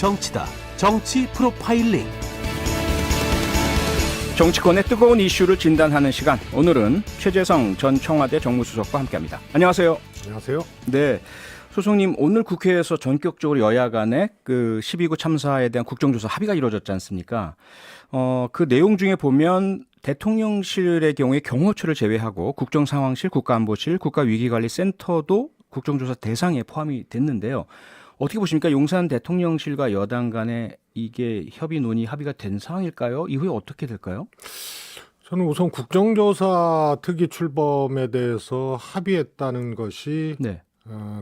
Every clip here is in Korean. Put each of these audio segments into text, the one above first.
정치다. 정치 프로파일링. 정치권의 뜨거운 이슈를 진단하는 시간. 오늘은 최재성 전 청와대 정무수석과 함께합니다. 안녕하세요. 안녕하세요. 네, 소장님, 오늘 국회에서 전격적으로 여야 간에 그 12구 참사에 대한 국정조사 합의가 이루어졌지 않습니까? 그 내용 중에 보면 대통령실의 경우에 경호처를 제외하고 국정상황실, 국가안보실, 국가위기관리센터도 국정조사 대상에 포함이 됐는데요. 어떻게 보십니까? 용산 대통령실과 여당 간에 이게 협의 논의 합의가 된 상황일까요? 이후에 어떻게 될까요? 저는 우선 국정조사 특위 출범에 대해서 합의했다는 것이 네.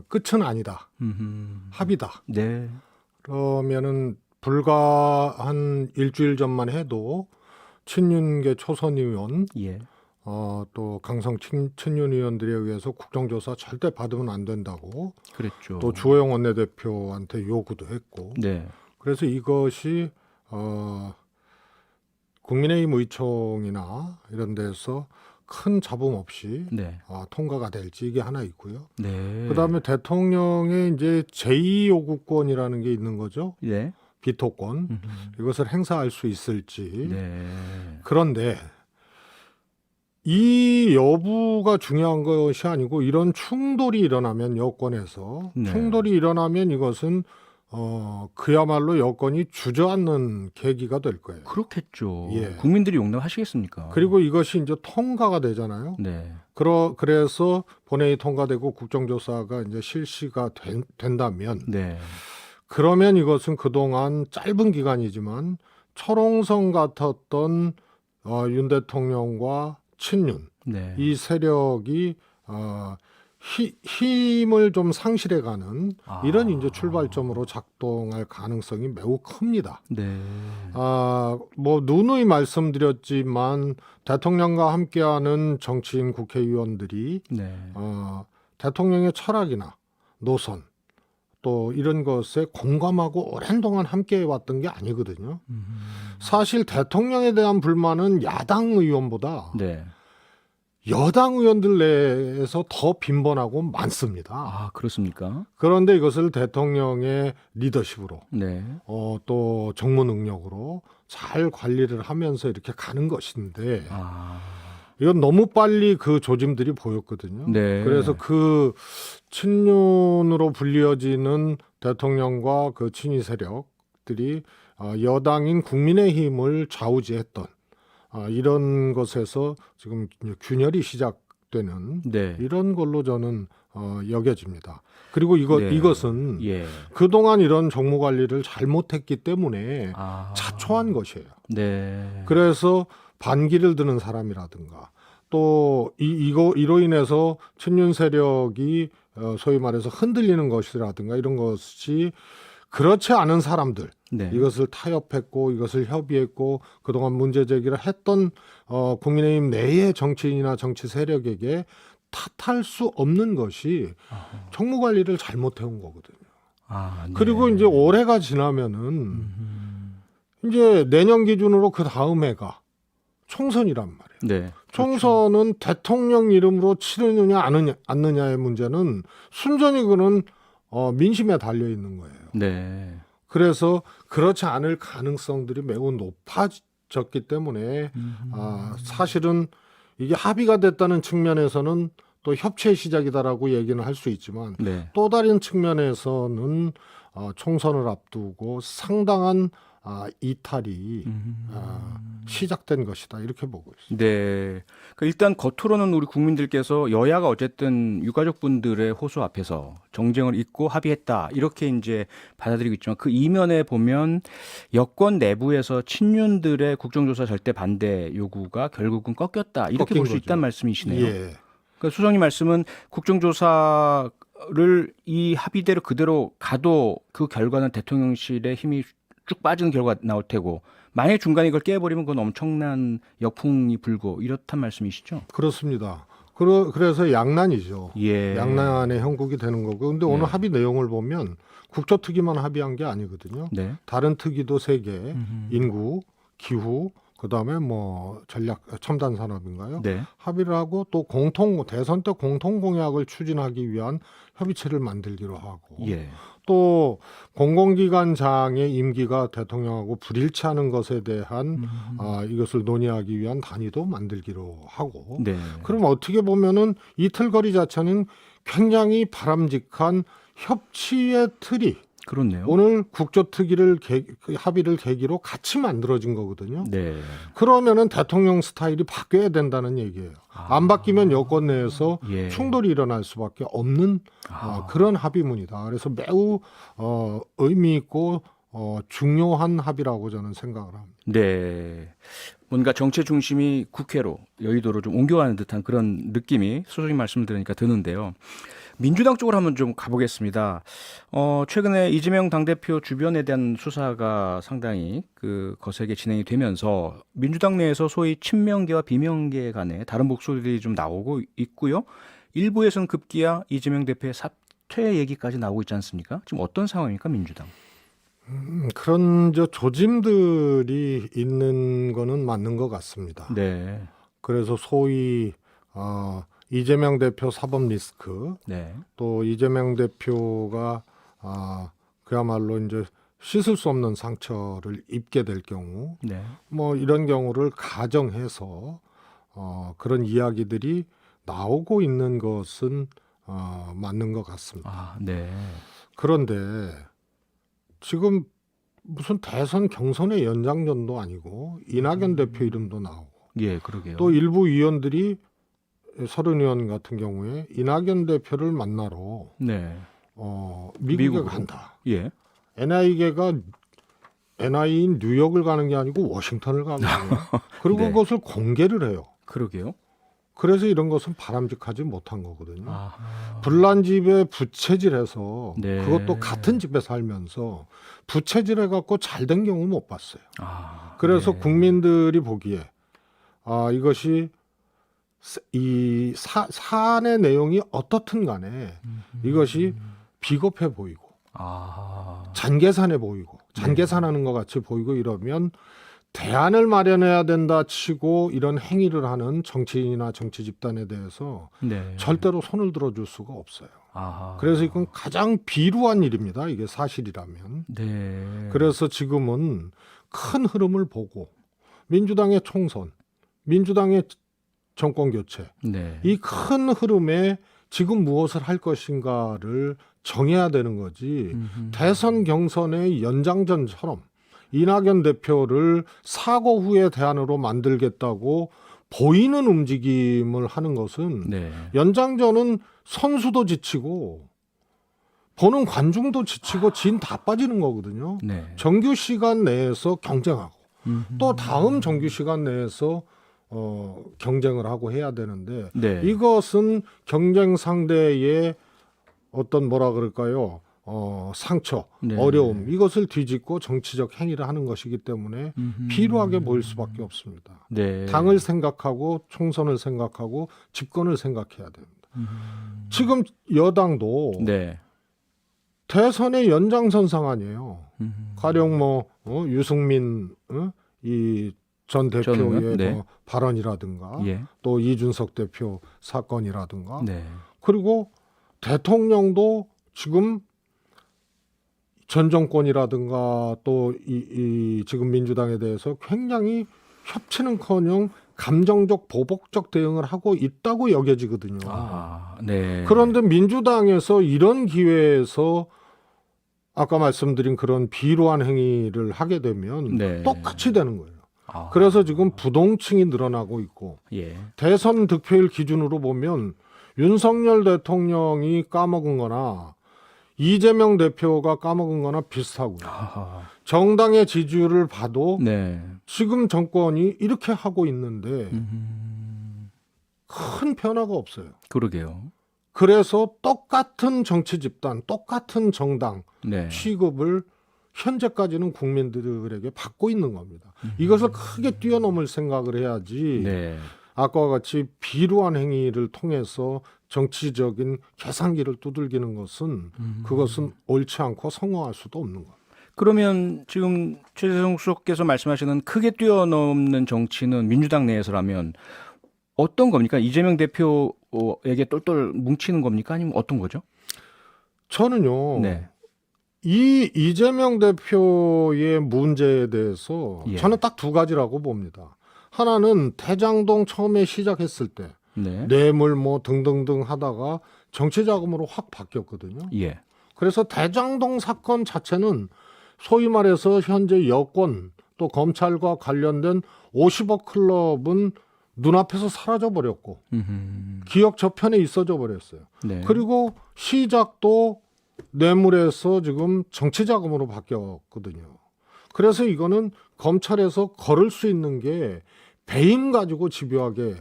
끝은 아니다. 합의다. 네. 그러면은 불과 한 일주일 전만 해도 친윤계 초선 의원, 예. 또 강성 친윤 의원들에 의해서 국정조사 절대 받으면 안 된다고 그랬죠. 또 주호영 원내대표한테 요구도 했고, 네. 그래서 이것이 국민의힘 의총이나 이런 데서 큰 잡음 없이 네. 통과가 될지 이게 하나 있고요. 네. 그다음에 대통령의 이제 제2요구권이라는 게 있는 거죠. 네. 비토권. 이것을 행사할 수 있을지. 네. 그런데 이 여부가 중요한 것이 아니고 이런 충돌이 일어나면 여권에서 네. 충돌이 일어나면 이것은 그야말로 여권이 주저앉는 계기가 될 거예요. 그렇겠죠. 예. 국민들이 용납하시겠습니까? 그리고 이것이 이제 통과가 되잖아요. 네. 그래서 본회의 통과되고 국정조사가 이제 실시가 된다면, 네. 그러면 이것은 그동안 짧은 기간이지만 철옹성 같았던 윤 대통령과 친윤 네. 이 세력이 힘을 좀 상실해가는 이런 이제 출발점으로 작동할 가능성이 매우 큽니다. 네. 뭐 누누이 말씀드렸지만 대통령과 함께하는 정치인 국회의원들이 네. 대통령의 철학이나 노선 또 이런 것에 공감하고 오랜 동안 함께해왔던 게 아니거든요. 사실 대통령에 대한 불만은 야당 의원보다 네. 여당 의원들 내에서 더 빈번하고 많습니다. 아, 그렇습니까? 그런데 이것을 대통령의 리더십으로 네. 또 정무 능력으로 잘 관리를 하면서 이렇게 가는 것인데 이건 너무 빨리 그 조짐들이 보였거든요. 네. 그래서 그 친윤으로 불리어지는 대통령과 그 친위 세력들이 여당인 국민의힘을 좌우지했던 이런 것에서 지금 균열이 시작되는 네. 이런 걸로 저는 여겨집니다. 그리고 네. 이것은 예. 그동안 이런 정무 관리를 잘못했기 때문에 자초한 것이에요. 네. 그래서 반기를 드는 사람이라든가 또 이로 인해서 친윤 세력이 소위 말해서 흔들리는 것이라든가 이런 것이 그렇지 않은 사람들 네. 이것을 타협했고 이것을 협의했고 그동안 문제 제기를 했던 국민의힘 내의 정치인이나 정치 세력에게 탓할 수 없는 것이 정무 관리를 잘못해온 거거든요. 네. 그리고 이제 올해가 지나면은 이제 내년 기준으로 그 다음 해가 총선이란 말이에요. 네. 총선은 대통령 이름으로 치르느냐 않느냐의 문제는 순전히 그는 민심에 달려 있는 거예요. 네. 그래서 그렇지 않을 가능성들이 매우 높아졌기 때문에 사실은 이게 합의가 됐다는 측면에서는 또 협치의 시작이다라고 얘기는 할 수 있지만 네. 또 다른 측면에서는 총선을 앞두고 상당한 이탈이 시작된 것이다 이렇게 보고 있습니다. 네. 그러니까 일단 겉으로는 우리 국민들께서 여야가 어쨌든 유가족분들의 호소 앞에서 정쟁을 잇고 합의했다 이렇게 이제 받아들이고 있지만 그 이면에 보면 여권 내부에서 친윤들의 국정조사 절대 반대 요구가 결국은 꺾였다 이렇게 볼 수 있다는 말씀이시네요. 예. 그러니까 수석님 말씀은 국정조사를 이 합의대로 그대로 가도 그 결과는 대통령실의 힘이 쭉 빠지는 결과가 나올 테고 만약에 중간에 이걸 깨버리면 그건 엄청난 역풍이 불고 이렇단 말씀이시죠? 그렇습니다. 그래서 양난이죠. 예. 양난의 형국이 되는 거고. 근데 오늘 합의 내용을 보면 국조특위만 합의한 게 아니거든요. 네. 다른 특위도 3개, 인구, 기후, 그다음에 뭐 전략 첨단 산업인가요? 네. 합의를 하고 또 대선 때 공통 공약을 추진하기 위한 협의체를 만들기로 하고 예. 또 공공기관장의 임기가 대통령하고 불일치하는 것에 대한 이것을 논의하기 위한 단위도 만들기로 하고 네. 그럼 어떻게 보면은 이틀거리 자체는 굉장히 바람직한 협치의 틀이 그렇네요. 오늘 국조특위를 합의를 계기로 같이 만들어진 거거든요. 네. 그러면은 대통령 스타일이 바뀌어야 된다는 얘기예요. 안 바뀌면 여권 내에서 예. 충돌이 일어날 수밖에 없는 그런 합의문이다. 그래서 매우 의미 있고 중요한 합의라고 저는 생각을 합니다. 네. 뭔가 정치 중심이 국회로 여의도로 좀 옮겨가는 듯한 그런 느낌이 소장님 말씀 들으니까 드는데요. 민주당 쪽으로 한번 좀 가보겠습니다. 최근에 이재명 당대표 주변에 대한 수사가 상당히 거세게 진행이 되면서 민주당 내에서 소위 친명계와 비명계 간에 다른 목소리들이 좀 나오고 있고요. 일부에서는 급기야 이재명 대표의 사퇴 얘기까지 나오고 있지 않습니까? 지금 어떤 상황입니까, 민주당? 그런 조짐들이 있는 거는 맞는 것 같습니다. 네. 그래서 소위 이재명 대표 사법 리스크, 네. 또 이재명 대표가 그야말로 이제 씻을 수 없는 상처를 입게 될 경우, 네. 뭐 이런 경우를 가정해서 그런 이야기들이 나오고 있는 것은 맞는 것 같습니다. 네. 그런데 지금 무슨 대선 경선의 연장전도 아니고 이낙연 대표 이름도 나오고 예, 그러게요. 또 일부 의원들이 서른 의원 같은 경우에 이낙연 대표를 만나러 네. 미국에 미국으로? 간다. 예. NI인 뉴욕을 가는 게 아니고 워싱턴을 가는 거예요. 그리고 네. 그것을 공개를 해요. 그러게요. 그래서 이런 것은 바람직하지 못한 거거든요. 아. 불난 집에 부채질해서 네. 그것도 같은 집에 살면서 부채질해갖고 잘 된 경우 못 봤어요. 그래서 네. 국민들이 보기에 이것이 이 사안의 내용이 어떻든 간에 이것이 비겁해 보이고 잔계산해 보이고 잔계산하는 것 같이 보이고 이러면 대안을 마련해야 된다 치고 이런 행위를 하는 정치인이나 정치 집단에 대해서 네. 절대로 손을 들어줄 수가 없어요. 아하. 그래서 이건 가장 비루한 일입니다. 이게 사실이라면. 네. 그래서 지금은 큰 흐름을 보고 민주당의 총선, 민주당의 정권 교체, 네. 이 큰 흐름에 지금 무엇을 할 것인가를 정해야 되는 거지. 대선 경선의 연장전처럼 이낙연 대표를 사고 후의 대안으로 만들겠다고 보이는 움직임을 하는 것은 네. 연장전은 선수도 지치고 보는 관중도 지치고 진 다 빠지는 거거든요. 네. 정규 시간 내에서 경쟁하고 또 다음 정규 시간 내에서 경쟁을 하고 해야 되는데 네. 이것은 경쟁 상대의 어떤 뭐라 그럴까요? 상처, 네. 어려움 이것을 뒤집고 정치적 행위를 하는 것이기 때문에 비루하게 보일 수밖에 없습니다. 네. 당을 생각하고 총선을 생각하고 집권을 생각해야 됩니다. 지금 여당도 네. 대선의 연장선상 아니에요. 가령 유승민 이 전 대표의 네. 뭐 발언이라든가 예. 또 이준석 대표 사건이라든가 네. 그리고 대통령도 지금 전 정권이라든가 또 이 지금 민주당에 대해서 굉장히 협치는커녕 감정적 보복적 대응을 하고 있다고 여겨지거든요. 네. 그런데 민주당에서 이런 기회에서 아까 말씀드린 그런 비루한 행위를 하게 되면 네. 똑같이 되는 거예요. 그래서 지금 부동층이 늘어나고 있고 예. 대선 득표율 기준으로 보면 윤석열 대통령이 까먹은 거나 이재명 대표가 까먹은 거나 비슷하고요. 정당의 지지율을 봐도 네. 지금 정권이 이렇게 하고 있는데 큰 변화가 없어요. 그러게요. 그래서 똑같은 정치 집단, 똑같은 정당 네. 취급을 현재까지는 국민들에게 받고 있는 겁니다. 이것을 크게 뛰어넘을 생각을 해야지 네. 아까와 같이 비루한 행위를 통해서 정치적인 계산기를 두들기는 것은 그것은 옳지 않고 성공할 수도 없는 겁니다. 그러면 지금 최재성 수석께서 말씀하시는 크게 뛰어넘는 정치는 민주당 내에서라면 어떤 겁니까? 이재명 대표에게 똘똘 뭉치는 겁니까? 아니면 어떤 거죠? 저는요. 네. 이 이재명 대표의 문제에 대해서 예. 저는 딱 두 가지라고 봅니다. 하나는 대장동 처음에 시작했을 때 네. 뇌물 뭐 등등등 하다가 정치자금으로 확 바뀌었거든요. 예. 그래서 대장동 사건 자체는 소위 말해서 현재 여권 또 검찰과 관련된 50억 클럽은 눈앞에서 사라져 버렸고 기억 저편에 있어져 버렸어요. 네. 그리고 시작도 뇌물에서 지금 정치자금으로 바뀌었거든요. 그래서 이거는 검찰에서 걸을 수 있는 게 배임 가지고 집요하게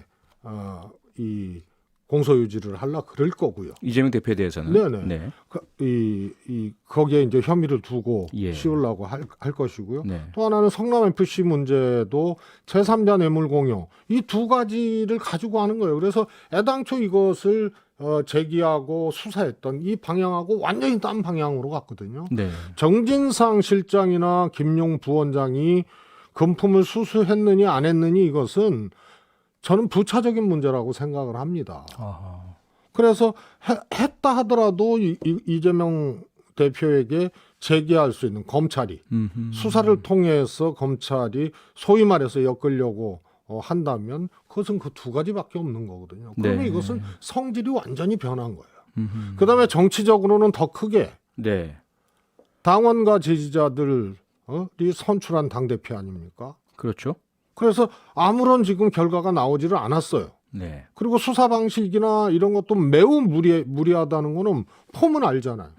이 공소유지를 하려 그럴 거고요. 이재명 대표에 대해서는. 네네. 네. 거기에 이제 혐의를 두고 예. 씌우려고 할 것이고요. 네. 또 하나는 성남 FC 문제도 제3자 뇌물 공여 이 두 가지를 가지고 하는 거예요. 그래서 애당초 이것을 제기하고 수사했던 이 방향하고 완전히 딴 방향으로 갔거든요. 네. 정진상 실장이나 김용 부원장이 금품을 수수했느니 안 했느니 이것은 저는 부차적인 문제라고 생각을 합니다. 아하. 그래서 했다 하더라도 이재명 대표에게 제기할 수 있는 검찰이 수사를 통해서 검찰이 소위 말해서 엮으려고 한다면 그것은 그 두 가지밖에 없는 거거든요. 그러면 네. 이것은 성질이 완전히 변한 거예요. 그다음에 정치적으로는 더 크게 네. 당원과 지지자들이 선출한 당대표 아닙니까? 그렇죠. 그래서 아무런 지금 결과가 나오지를 않았어요. 네. 그리고 수사 방식이나 이런 것도 매우 무리하다는 거는 폼은 알잖아요.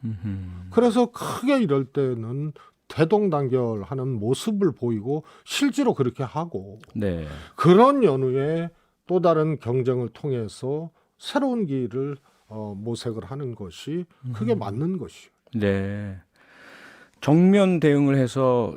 그래서 크게 이럴 때는 대동단결하는 모습을 보이고 실제로 그렇게 하고 네. 그런 연후에 또 다른 경쟁을 통해서 새로운 길을 모색을 하는 것이 그게 맞는 것이요. 네. 정면 대응을 해서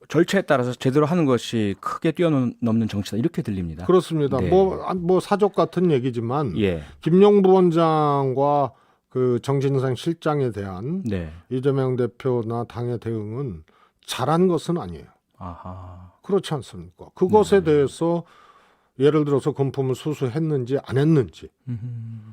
절차에 따라서 제대로 하는 것이 크게 뛰어넘는 정치다 이렇게 들립니다. 그렇습니다. 네. 뭐 사족 같은 얘기지만 예. 김용부 원장과 그 정진상 실장에 대한 네. 이재명 대표나 당의 대응은 잘한 것은 아니에요. 아하. 그렇지 않습니까? 그것에 대해서 예를 들어서 금품을 수수했는지 안 했는지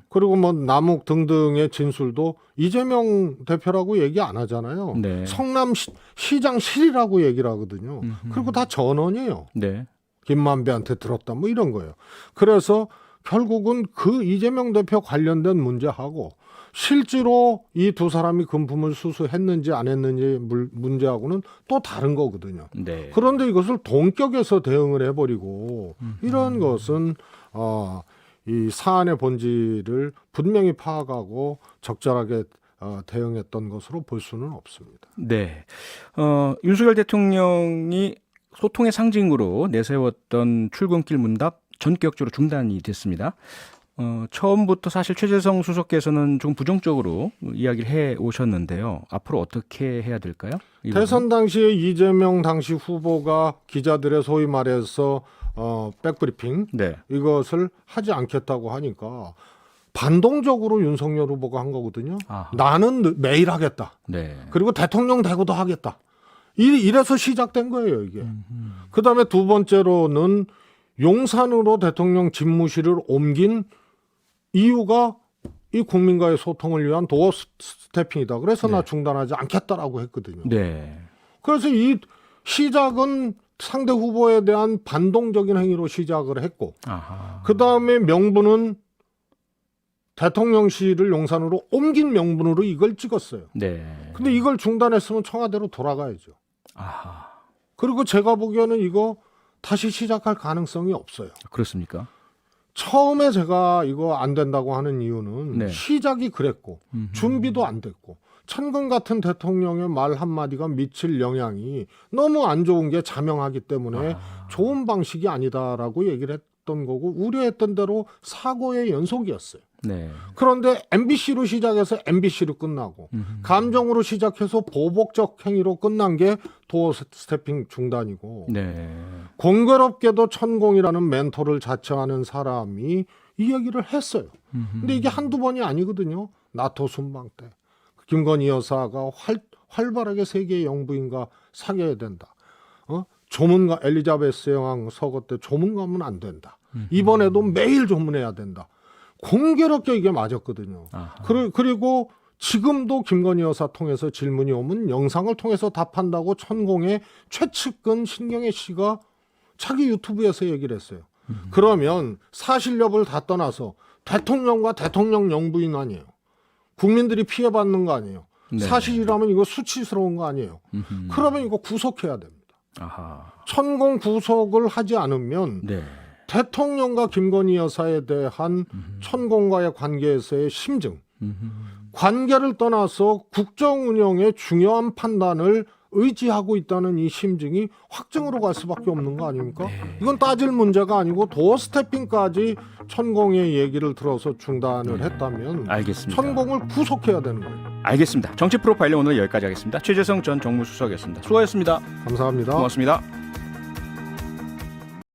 그리고 뭐 남욱 등등의 진술도 이재명 대표라고 얘기 안 하잖아요. 네. 성남 시장실이라고 얘기를 하거든요. 그리고 다 전원이에요. 네. 김만배한테 들었다 뭐 이런 거예요. 그래서 결국은 그 이재명 대표 관련된 문제하고 실제로 이 두 사람이 금품을 수수했는지 안 했는지 문제하고는 또 다른 거거든요. 네. 그런데 이것을 동격에서 대응을 해버리고 이런 것은 이 사안의 본질을 분명히 파악하고 적절하게 대응했던 것으로 볼 수는 없습니다. 네. 윤석열 대통령이 소통의 상징으로 내세웠던 출근길 문답 전격적으로 중단이 됐습니다. 처음부터 사실 최재성 수석께서는 좀 부정적으로 이야기를 해 오셨는데요. 앞으로 어떻게 해야 될까요? 대선 당시에 이재명 당시 후보가 기자들의 소위 말해서 백브리핑 네. 이것을 하지 않겠다고 하니까 반동적으로 윤석열 후보가 한 거거든요. 아하. 나는 매일 하겠다. 네. 그리고 대통령 되고도 하겠다. 이래서 시작된 거예요, 이게. 그다음에 두 번째로는 용산으로 대통령 집무실을 옮긴 이유가 이 국민과의 소통을 위한 도어 스태핑이다. 그래서 나 중단하지 않겠다라고 했거든요. 네. 그래서 이 시작은 상대 후보에 대한 반동적인 행위로 시작을 했고 아하. 그다음에 명분은 대통령실을 용산으로 옮긴 명분으로 이걸 찍었어요. 네. 근데 이걸 중단했으면 청와대로 돌아가야죠. 아하. 그리고 제가 보기에는 이거 다시 시작할 가능성이 없어요. 그렇습니까? 처음에 제가 이거 안 된다고 하는 이유는 네. 시작이 그랬고 준비도 안 됐고 천근 같은 대통령의 말 한마디가 미칠 영향이 너무 안 좋은 게 자명하기 때문에 좋은 방식이 아니다라고 얘기를 했던 거고 우려했던 대로 사고의 연속이었어요. 네. 그런데 MBC로 시작해서 MBC로 끝나고 감정으로 시작해서 보복적 행위로 끝난 게 도어 스태핑 중단이고 네. 공교롭게도 천공이라는 멘토를 자처하는 사람이 이 얘기를 했어요. 근데 이게 한두 번이 아니거든요. 나토 순방 때 김건희 여사가 활발하게 세계의 영부인과 사귀어야 된다. 조문가 엘리자베스 여왕 서거 때 조문가면 안 된다. 이번에도 매일 조문해야 된다. 공교롭게 이게 맞았거든요. 그리고 지금도 김건희 여사 통해서 질문이 오면 영상을 통해서 답한다고 천공의 최측근 신경애 씨가 자기 유튜브에서 얘기를 했어요. 그러면 사실 여부를 다 떠나서 대통령과 대통령 영부인 아니에요. 국민들이 피해받는 거 아니에요. 네. 사실이라면 이거 수치스러운 거 아니에요. 그러면 이거 구속해야 됩니다. 아하. 천공 구속을 하지 않으면 네. 대통령과 김건희 여사에 대한 천공과의 관계에서의 심증, 관계를 떠나서 국정 운영의 중요한 판단을 의지하고 있다는 이 심증이 확증으로 갈 수밖에 없는 거 아닙니까? 이건 따질 문제가 아니고 도어 스태핑까지 천공의 얘기를 들어서 중단을 했다면 알겠습니다. 천공을 구속해야 되는 거예요. 알겠습니다. 정치 프로파일링 오늘 여기까지 하겠습니다. 최재성 전 정무수석이었습니다. 수고하셨습니다. 감사합니다. 고맙습니다.